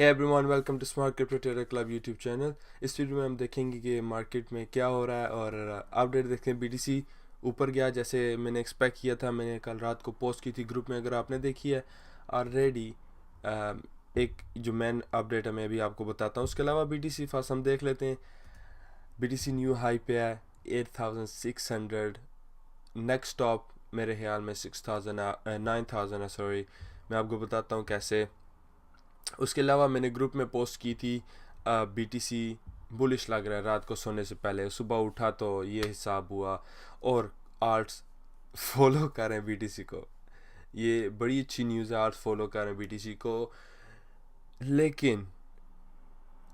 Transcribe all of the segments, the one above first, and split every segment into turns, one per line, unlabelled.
Hey everyone, welcome to smart crypto trader club YouTube channel. इस video में हम देखेंगे कि मार्केट में क्या हो रहा है और अपडेट देखते हैं। बीटीसी ऊपर गया जैसे मैंने एक्सपेक्ट किया था। मैंने कल रात को पोस्ट की थी ग्रुप में, अगर आपने देखी है ऑलरेडी। एक जो मेन अपडेट है मैं अभी आपको बताता हूँ। उसके अलावा बीटीसी फर्स्ट हम देख लेते हैं। बीटीसी न्यू हाई पे है 8600। नेक्स्ट टॉप मेरे ख्याल में 9000 है, सॉरी। मैं आपको बताता हूँ कैसे। उसके अलावा मैंने ग्रुप में पोस्ट की थी बीटीसी बुलिश लग रहा है रात को सोने से पहले। सुबह उठा तो ये हिसाब हुआ और आर्ट्स फॉलो कर रहे हैं बीटीसी को। ये बड़ी अच्छी न्यूज़ है, आर्ट्स फॉलो कर रहे हैं बीटीसी को। लेकिन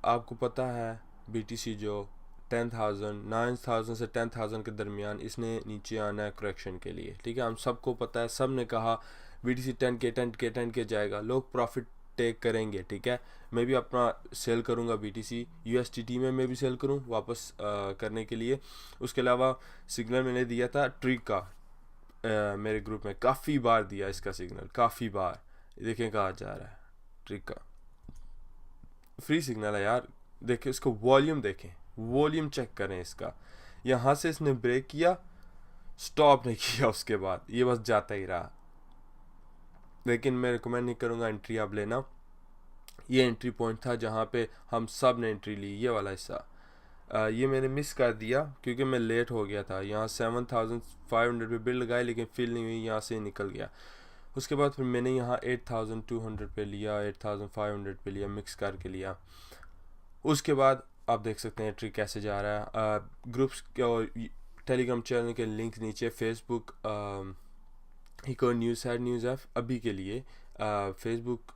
आपको पता है बीटीसी जो 9000 से 10000 के दरमियान इसने नीचे आना है करेक्शन के लिए, ठीक है। हम सबको पता है, सब ने कहा बीटीसी 10K जाएगा, लोग प्रॉफिट टेक करेंगे, ठीक है। मैं भी अपना सेल करूंगा बीटीसी यूएसटीटी में, मैं भी सेल करूं वापस करने के लिए। उसके अलावा सिग्नल मैंने दिया था ट्रिक का, मेरे ग्रुप में काफ़ी बार दिया इसका सिग्नल, काफ़ी बार। देखें कहाँ जा रहा है ट्रिक का, फ्री सिग्नल है यार। देखें इसको, वॉल्यूम देखें, वॉल्यूम चेक करें इसका। यहाँ से इसने ब्रेक किया, स्टॉप नहीं किया, उसके बाद ये बस जाता ही रहा। लेकिन मैं रिकमेंड नहीं करूँगा एंट्री आप लेना। ये एंट्री पॉइंट था जहाँ पे हम सब ने एंट्री ली, ये वाला हिस्सा। ये मैंने मिस कर दिया क्योंकि मैं लेट हो गया था। यहाँ 7500 पे बिल लगाई लेकिन फिल नहीं हुई, यहाँ से निकल गया। उसके बाद फिर मैंने यहाँ 8200 पे लिया, 8500 पे लिया, मिक्स करके लिया। उसके बाद आप देख सकते हैं एंट्री कैसे जा रहा है। ग्रुप्स के और टेलीग्राम चैनल के लिंक नीचे। फेसबुक एक और न्यूज़ है अभी के लिए। फेसबुक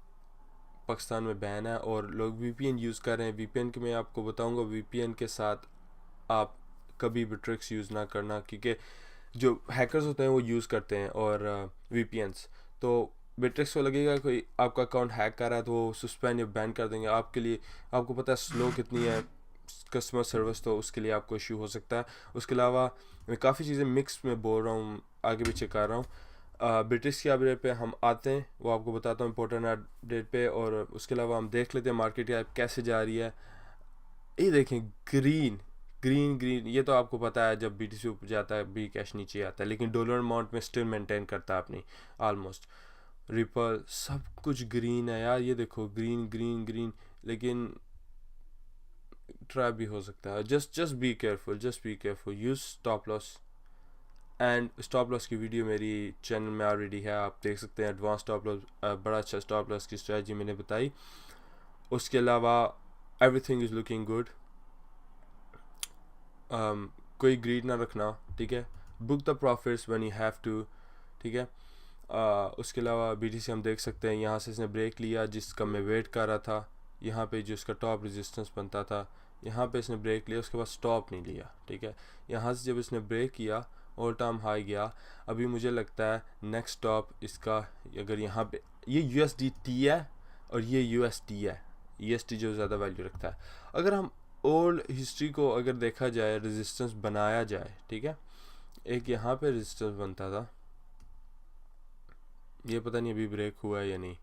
पाकिस्तान में बैन है और लोग वीपीएन यूज़ कर रहे हैं। वीपीएन के मैं आपको बताऊंगा, वीपीएन के साथ आप कभी भी ट्रिक्स यूज़ ना करना, क्योंकि जो हैकर्स होते हैं वो यूज़ करते हैं और वीपीएनस। तो बिट्रिक्स को लगेगा कोई आपका अकाउंट हैक कर रहा है तो वो सस्पेंड या बैन कर देंगे आपके लिए। आपको पता है स्लो कितनी है कस्टमर सर्विस, तो उसके लिए आपको इशू हो सकता है। उसके अलावा मैं काफ़ी चीज़ें मिक्स में बोल रहा हूँ, आगे पीछे कर रहा हूँ। ब्रिटिश के अपडेट पे हम आते हैं, वो आपको बताता हूँ इंपॉर्टेंट अपडेट पे। और उसके अलावा हम देख लेते हैं मार्केट कैसे जा रही है। ये देखें, ग्रीन ग्रीन ग्रीन। ये तो आपको पता है जब बीटीसी ऊपर जाता है बी कैश नीचे आता है, लेकिन डॉलर अमाउंट में स्टिल मेंटेन करता है अपनी ऑलमोस्ट। रिपल सब कुछ ग्रीन है यार, ये देखो ग्रीन ग्रीन ग्रीन। लेकिन ट्राई भी हो सकता है। Just be careful, just be careful, use stop loss. And stop loss की वीडियो मेरी चैनल में ऑलरेडी है, आप देख सकते हैं। एडवांस स्टॉप लॉस, बड़ा अच्छा स्टॉप लॉस की स्ट्रेटजी मैंने बताई। उसके अलावा एवरीथिंग इज़ लुकिंग गुड। कोई ग्रीड ना रखना, ठीक है। Book the profits when you have to, ठीक है। उसके अलावा बीटीसी हम देख सकते हैं, यहाँ से इसने ब्रेक लिया जिसका मैं वेट कर रहा था। यहाँ पे जो इसका टॉप रेजिस्टेंस बनता था, यहाँ पे इसने ब्रेक लिया, उसके बाद स्टॉप नहीं लिया, ठीक है। यहाँ से जब इसने ब्रेक किया ऑल टाइम हाई गया। अभी मुझे लगता है नेक्स्ट स्टॉप इसका, अगर यहाँ पे ये यूएसडीटी है और ये यूएसडी है, यूएसडी जो ज़्यादा वैल्यू रखता है। अगर हम ओल्ड हिस्ट्री को अगर देखा जाए, रेजिस्टेंस बनाया जाए, ठीक है। एक यहाँ पे रेजिस्टेंस बनता था, ये पता नहीं अभी ब्रेक हुआ है या नहीं।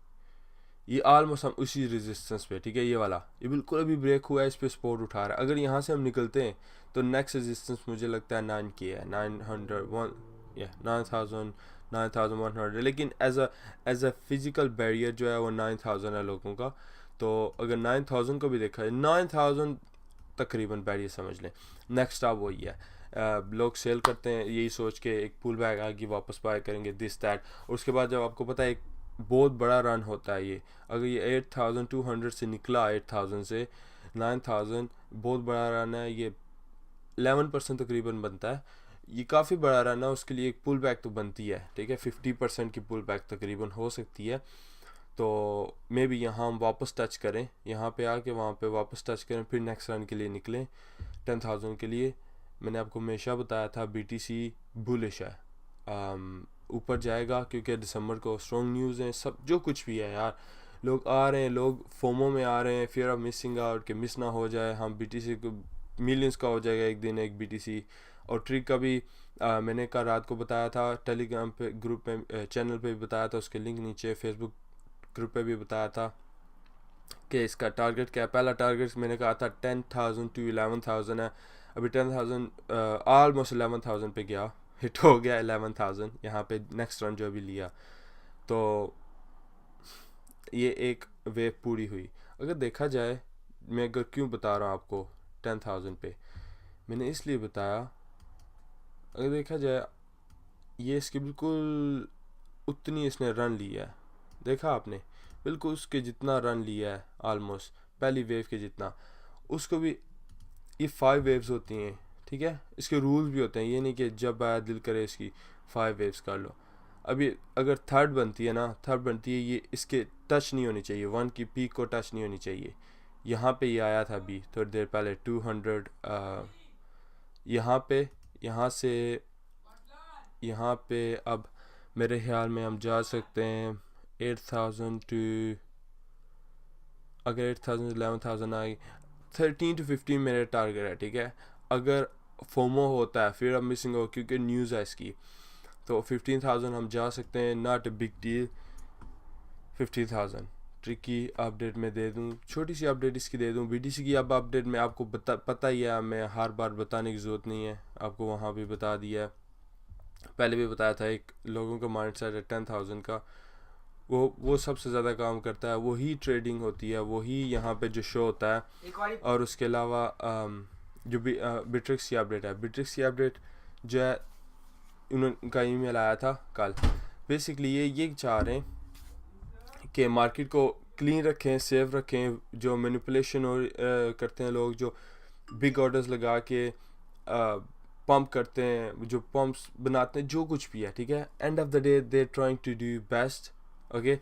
ये ऑलमोस्ट हम उसी रेजिस्टेंस पे, ठीक है। ये वाला ये बिल्कुल अभी ब्रेक हुआ है, इस पे सपोर्ट उठा रहा है। अगर यहाँ से हम निकलते हैं तो नेक्स्ट रेजिस्टेंस मुझे लगता है 9K है, 901 या 9100। लेकिन एज अ फिजिकल बैरियर जो है वो 9000 है लोगों का। तो अगर 9000 को भी देखा जाए, 9000 तकरीबन बैरियर समझ लें। नेक्स्ट आप वही है, लोग सेल करते हैं यही सोच के एक पुल बैक आगे वापस बाय करेंगे, दिस दैट। और उसके बाद जब आपको पता है एक बहुत बड़ा रन होता है ये, अगर ये 8200 से निकला, 8000 से 9000, बहुत बड़ा रन है ये। 11% तकरीबन बनता है, ये काफ़ी बड़ा रन है। उसके लिए एक पुल बैक तो बनती है, ठीक है। 50% की पुल बैक तकरीबन हो सकती है। तो मे भी यहाँ हम वापस टच करें, यहाँ पे आके वहाँ पे वापस टच करें, फिर नेक्स्ट रन के लिए निकलें 10,000 के लिए। मैंने आपको हमेशा बताया था बीटीसी बुलिश है, ऊपर जाएगा क्योंकि दिसंबर को स्ट्रॉन्ग न्यूज़ हैं, सब जो कुछ भी है यार। लोग आ रहे हैं, लोग फोमो में आ रहे हैं, फियर ऑफ मिसिंग आउट के मिस ना हो जाए। हम बीटीसी को मिलियंस का हो जाएगा एक दिन एक बीटीसी। और ट्रिक का भी मैंने कल रात को बताया था, टेलीग्राम पे ग्रुप में चैनल पे भी बताया था, उसके लिंक नीचे। फेसबुक ग्रुप पे भी बताया था। कि इसका टारगेट क्या है। पहला टारगेट मैंने कहा था 10,000 to 11,000 है, अभी 10,000 ऑलमोस्ट 11,000 पे गया, हिट हो गया 11,000 यहाँ पे नेक्स्ट रन जो अभी लिया। तो ये एक वेव पूरी हुई। अगर देखा जाए, मैं अगर क्यों बता रहा हूँ आपको 10,000 पे, मैंने इसलिए बताया, अगर देखा जाए ये इसके बिल्कुल उतनी इसने रन लिया है, देखा आपने, बिल्कुल उसके जितना रन लिया है, ऑलमोस्ट पहली वेव के जितना। उसको भी, ये 5 वेव्स होती हैं, ठीक है, इसके रूल्स भी होते हैं, ये नहीं कि जब आया दिल करे इसकी 5 वेव्स कर लो। अभी अगर थर्ड बनती है ना, थर्ड बनती है, ये इसके टच नहीं होनी चाहिए, 1 की पीक को टच नहीं होनी चाहिए। यहाँ पे ये आया था अभी थोड़ी देर पहले 200, यहाँ पे, यहाँ से यहाँ पे अब मेरे ख्याल में हम जा सकते हैं 8,000 टू, अगर 8,000 11,000 आई, 13 to 15 मेरा टारगेट है, ठीक है। अगर फोमो होता है, फिर अब मिसिंग हो क्योंकि न्यूज़ है इसकी, तो 15,000 हम जा सकते हैं, not a big deal. 15,000 tricky update में दे दूं, छोटी सी अपडेट इसकी दे दूं, बीटीसी की अब अपडेट में आपको पता ही है, मैं हर बार बताने की ज़रूरत नहीं है, आपको वहाँ भी बता दिया है, पहले भी बताया था। एक लोगों का माइंड सेट है 10,000 का, वो सबसे ज़्यादा काम करता है, वही ट्रेडिंग होती है, वही यहाँ पे जो शो होता है। और उसके अलावा जो भी बिट्रिक्स की अपडेट है, बिट्रिक्स की अपडेट जो है, उनका ईमेल आया था कल। बेसिकली ये चाह रहे हैं कि मार्केट को क्लीन रखें, सेफ रखें। जो मैनिपुलेशन और करते हैं लोग, जो बिग ऑर्डर्स लगा के पंप करते हैं, जो पंप्स बनाते हैं, जो कुछ भी है, ठीक है, end of the day they trying to do best, okay.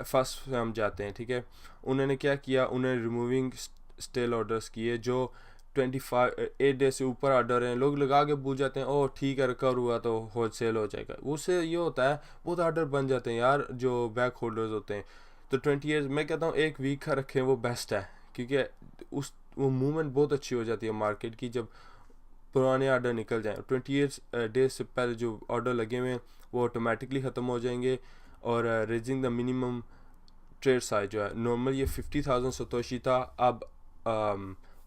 First हम जाते हैं, ठीक है। उन्होंने क्या किया, उन्होंने रिमूविंग स्टेल ऑर्डर्स किए, जो 8 डे से ऊपर ऑर्डर हैं, लोग लगा के भूल जाते हैं, ओह ठीक है रिकवर हुआ तो होल सेल हो जाएगा। उससे ये होता है बहुत ऑर्डर बन जाते हैं यार, जो बैक होल्डर्स होते हैं। तो 20 ईयर्स मैं कहता हूँ 1 वीक का रखें, वो बेस्ट है, क्योंकि वो मूवमेंट बहुत अच्छी हो जाती है मार्केट की जब पुराने ऑर्डर निकल जाएँ। 20 डेज से पहले जो ऑर्डर लगे हुए हैं वो ऑटोमेटिकली ख़त्म हो जाएंगे। और raising the minimum trade size जो है, नॉर्मल ये 50,000 सतोशी था, अब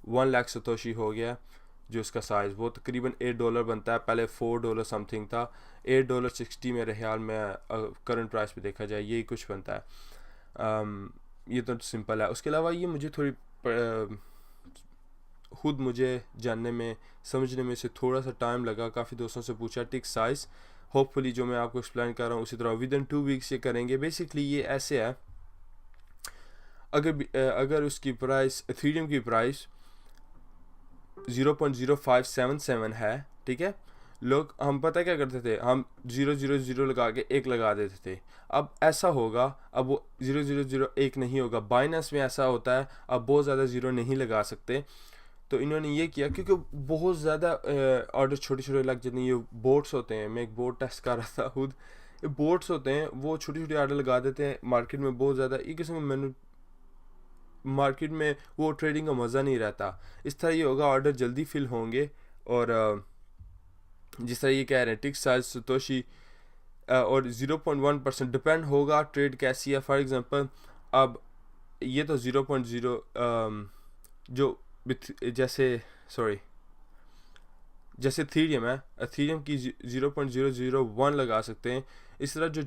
1 लाख सतोशी हो गया जो इसका साइज़, वो तकरीबन $8 बनता है, पहले $4 समथिंग था, $8.60 मेरे ख्याल में करंट प्राइस पे देखा जाए यही कुछ बनता है। ये तो सिंपल है। उसके अलावा ये मुझे थोड़ी खुद मुझे जानने में, समझने में से थोड़ा सा टाइम लगा, काफ़ी दोस्तों से पूछा टिक साइज़, होपफुली जो मैं आपको एक्सप्लेन कर रहा हूँ उसी तरह विद इन 2 वीक्स ये करेंगे। बेसिकली ये ऐसे है, अगर उसकी प्राइस, एथेरियम की प्राइस 0.0577 है, ठीक है, लोग, हम पता क्या करते थे, हम 000 लगा के 1 लगा देते थे। अब ऐसा होगा, अब वो 0.001 नहीं होगा, बाइनेंस में ऐसा होता है, अब बहुत ज़्यादा ज़ीरो नहीं लगा सकते। तो इन्होंने ये किया, क्योंकि बहुत ज़्यादा ऑर्डर छोटे छोटे लग जाते हैं, ये बोट्स होते हैं, मैं एक बोट टेस्ट कर रहा था खुद, ये बोट्स होते हैं, वो छोटी छोटी ऑर्डर लगा देते हैं मार्केट में बहुत ज़्यादा, एक किस्म में मार्केट में वो ट्रेडिंग का मज़ा नहीं रहता। इस तरह ये होगा, ऑर्डर जल्दी फिल होंगे, और जिस तरह ये कह रहे हैं टिक साइज सतोशी, और 0.1% डिपेंड होगा ट्रेड कैसी है। फॉर एग्जांपल अब ये तो 0.0 जो जैसे एथेरियम है, एथेरियम की 0.001 लगा सकते हैं। इस तरह जो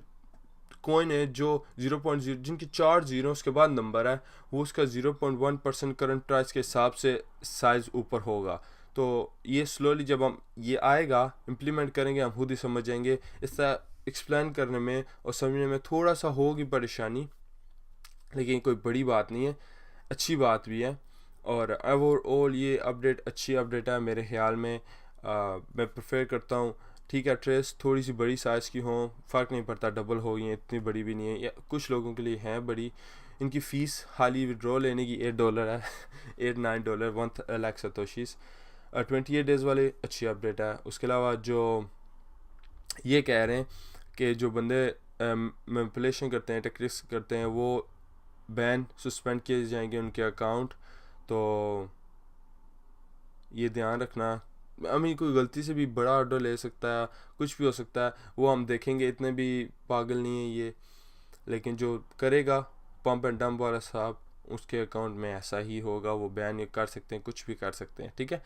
कॉइन है जो 0.0, जिनकी 4 जीरो उसके बाद नंबर है, वो उसका 0.1% करंट प्राइस के हिसाब से साइज़ ऊपर होगा। तो ये स्लोली जब हम ये आएगा इम्प्लीमेंट करेंगे, हम खुद ही समझ जाएंगे। इस तरह एक्सप्लेन करने में और समझने में थोड़ा सा होगी परेशानी, लेकिन कोई बड़ी बात नहीं है, अच्छी बात भी है। और ओवरऑल ये अपडेट अच्छी अपडेट है मेरे ख्याल में। मैं प्रेफर करता हूँ, ठीक है, ट्रेस थोड़ी सी बड़ी साइज़ की हो, फ़र्क नहीं पड़ता, डबल हो गई हैं, इतनी बड़ी भी नहीं है, या कुछ लोगों के लिए हैं बड़ी। इनकी फ़ीस हाली विड्रॉ लेने की $8 है $8-9 1 लाख सतोशीज़। 28 डेज़ वाले अच्छी अपडेट है। उसके अलावा जो ये कह रहे हैं कि जो बंदे मैनिपुलेशन करते हैं, टेक्निक्स करते हैं, वो बैन सस्पेंड किए जाएंगे उनके अकाउंट। तो ये ध्यान रखना, कोई गलती से भी बड़ा ऑर्डर ले सकता है, कुछ भी हो सकता है, वो हम देखेंगे, इतने भी पागल नहीं है ये। लेकिन जो करेगा पंप एंड डंप वाला साहब उसके अकाउंट में ऐसा ही होगा, वो बयान कर सकते हैं, कुछ भी कर सकते हैं, ठीक है।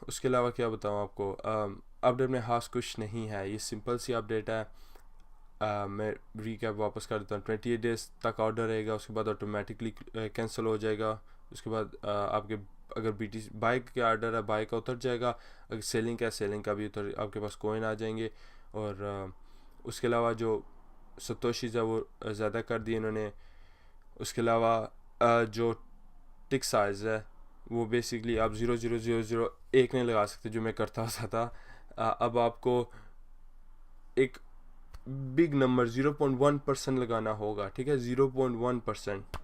उसके अलावा क्या बताऊँ आपको, अपडेट में खास कुछ नहीं है, ये सिंपल सी अपडेट है। मैं रीकैप वापस कर देता हूँ। 28 डेज़ तक ऑर्डर रहेगा, उसके बाद ऑटोमेटिकली कैंसिल हो जाएगा। उसके बाद आपके अगर BTC बाई के ऑर्डर है, बाई का उतर जाएगा। अगर सेलिंग का है, सेलिंग का भी उतर, आपके पास कॉइन आ जाएंगे। और उसके अलावा जो सतोशीज़ है वो ज़्यादा कर दिए इन्होंने। उसके अलावा जो टिक साइज़ है वो बेसिकली आप 0.0001 नहीं लगा सकते, जो मैं करता था। अब आपको एक बिग नंबर 0.1% लगाना होगा, ठीक है, 0.1%।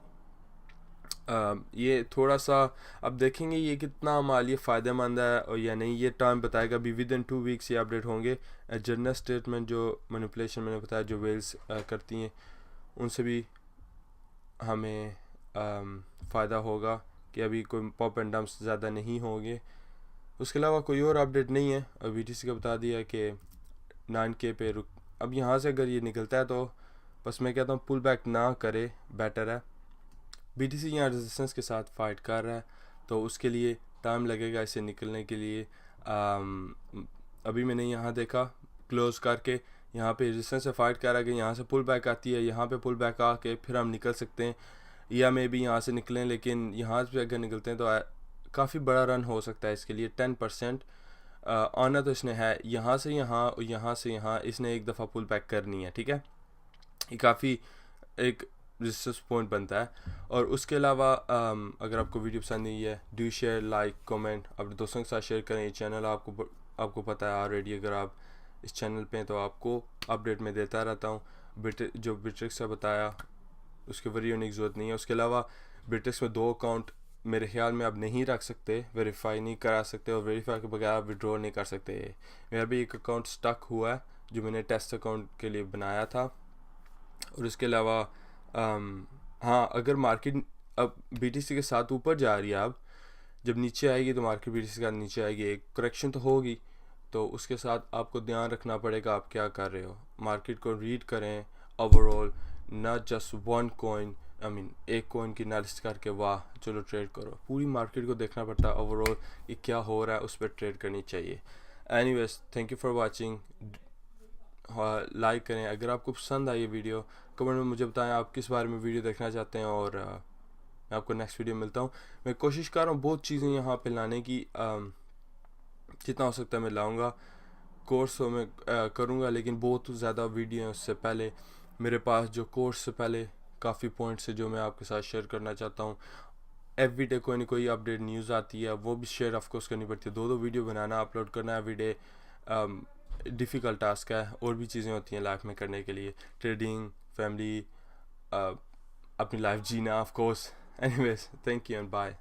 ये थोड़ा सा अब देखेंगे ये कितना हमारे लिए फ़ायदेमंद है और या नहीं, ये टाइम बताएगा। भी विद इन 2 वीक्स ये अपडेट होंगे। जनरल स्टेटमेंट जो मैनिपुलेशन मैंने बताया, जो वेल्स करती हैं, उनसे भी हमें फ़ायदा होगा कि अभी कोई पॉप एंड डंप्स ज़्यादा नहीं होंगे। उसके अलावा कोई और अपडेट नहीं है। और BTC का बता दिया कि 9K पे रुक, अब यहाँ से अगर ये निकलता है तो बस मैं कहता हूँ पुल बैक ना करे, बेटर है। BTC यहाँ रेजिस्टेंस के साथ फाइट कर रहा है, तो उसके लिए टाइम लगेगा इसे निकलने के लिए। अभी मैंने यहाँ देखा क्लोज करके, यहाँ पे रेजिस्टेंस से फाइट कर रहा है कि यहाँ से पुल बैक आती है, यहाँ पे पुल बैक आके फिर हम निकल सकते हैं, या मे भी यहाँ से निकलें। लेकिन यहाँ से अगर निकलते हैं तो काफ़ी बड़ा रन हो सकता है इसके लिए। 10% आना तो इसने है, यहाँ से यहाँ और यहाँ से यहाँ इसने एक दफ़ा पुल बैक करनी है, ठीक है। ये काफ़ी एक रेजिस्टेंस पॉइंट बनता है। और उसके अलावा अगर आपको वीडियो पसंद आई है, डू शेयर, लाइक, कमेंट, अपने दोस्तों के साथ शेयर करें। ये चैनल आपको पता है ऑलरेडी, अगर आप इस चैनल पे हैं तो आपको अपडेट में देता रहता हूँ। जो बिट्रिक्स से बताया उसके वरी होने की ज़रूरत नहीं है। उसके अलावा बिट्रिक्स में 2 अकाउंट मेरे ख्याल में अब नहीं रख सकते, वेरीफाई नहीं करा सकते, और वेरीफाई के बगैर आप विड्रॉ नहीं कर सकते। मेरा भी एक अकाउंट स्टक हुआ है जो मैंने टेस्ट अकाउंट के लिए बनाया था। और इसके अलावा हाँ, अगर मार्केट अब BTC के साथ ऊपर जा रही है, अब जब नीचे आएगी तो मार्केट BTC के साथ नीचे आएगी, एक करेक्शन तो होगी, तो उसके साथ आपको ध्यान रखना पड़ेगा आप क्या कर रहे हो। मार्केट को रीड करें overall, not just one coin, एक कॉइन की एनालिसिस करके वाह चलो ट्रेड करो। पूरी मार्केट को देखना पड़ता है ओवरऑल, ये क्या हो रहा है, उस पर ट्रेड करनी चाहिए। Anyways, thank you for watching. Like करें अगर आपको पसंद आई ये वीडियो, कमेंट में मुझे बताएं आप किस बारे में वीडियो देखना चाहते हैं, और मैं आपको नेक्स्ट वीडियो मिलता हूँ। मैं कोशिश कर रहा हूँ बहुत चीज़ें यहाँ पे लाने की, जितना हो सकता है मैं लाऊंगा। कोर्स मैं करूँगा, लेकिन बहुत ज़्यादा वीडियो है उससे पहले मेरे पास जो कोर्स से पहले काफ़ी पॉइंट्स है जो मैं आपके साथ शेयर करना चाहता हूँ। एवरीडे कोई ना कोई अपडेट न्यूज़ आती है, वो भी शेयर ऑफकोर्स करनी पड़ती है। 2 वीडियो बनाना, अपलोड करना एवरीडे डिफ़िकल्ट टास्क है। और भी चीज़ें होती हैं लाइफ में करने के लिए, ट्रेडिंग, फैमिली, अपनी लाइफ जीना of course. Anyways, thank you and bye.